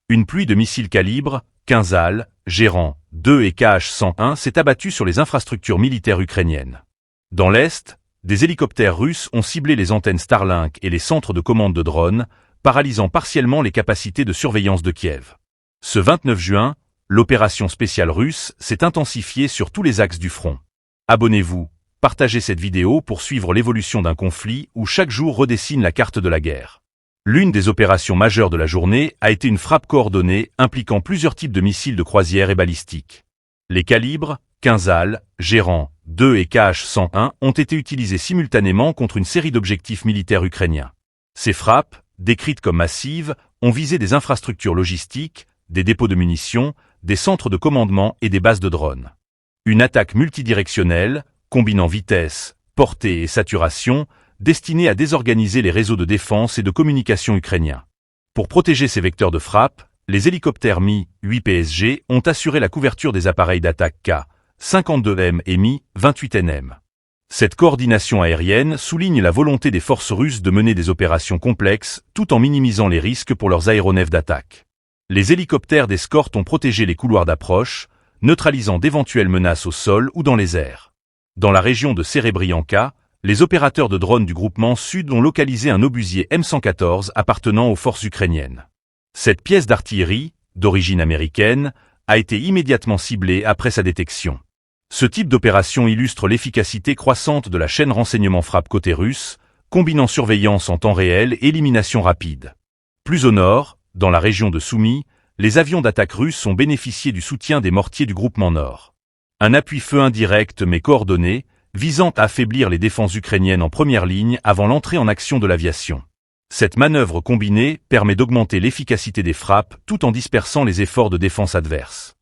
Une pluie de missiles calibre 15 Gérant 2 et Kh-101 s'est abattue sur les infrastructures militaires ukrainiennes. Dans l'Est, des hélicoptères russes ont ciblé les antennes Starlink et les centres de commande de drones, paralysant partiellement les capacités de surveillance de Kiev. Ce 29 juin, l'opération spéciale russe s'est intensifiée sur tous les axes du front. Abonnez-vous, partagez cette vidéo pour suivre l'évolution d'un conflit où chaque jour redessine la carte de la guerre. L'une des opérations majeures de la journée a été une frappe coordonnée impliquant plusieurs types de missiles de croisière et balistiques. Les calibres 15 Gérant 2 et Kh-101 ont été utilisés simultanément contre une série d'objectifs militaires ukrainiens. Ces frappes, décrites comme massives, ont visé des infrastructures logistiques, des dépôts de munitions, des centres de commandement et des bases de drones. Une attaque multidirectionnelle, combinant vitesse, portée et saturation, destinée à désorganiser les réseaux de défense et de communication ukrainiens. Pour protéger ces vecteurs de frappe, les hélicoptères Mi-8 PSG ont assuré la couverture des appareils d'attaque K-52M et Mi-28NM. Cette coordination aérienne souligne la volonté des forces russes de mener des opérations complexes tout en minimisant les risques pour leurs aéronefs d'attaque. Les hélicoptères d'escorte ont protégé les couloirs d'approche, neutralisant d'éventuelles menaces au sol ou dans les airs. Dans la région de Serebrianka, les opérateurs de drones du groupement Sud ont localisé un obusier M114 appartenant aux forces ukrainiennes. Cette pièce d'artillerie, d'origine américaine, a été immédiatement ciblée après sa détection. Ce type d'opération illustre l'efficacité croissante de la chaîne renseignement frappe côté russe, combinant surveillance en temps réel et élimination rapide. Plus au nord, dans la région de Soumy, les avions d'attaque russes ont bénéficié du soutien des mortiers du groupement Nord. Un appui-feu indirect mais coordonné, visant à affaiblir les défenses ukrainiennes en première ligne avant l'entrée en action de l'aviation. Cette manœuvre combinée permet d'augmenter l'efficacité des frappes tout en dispersant les efforts de défense adverses.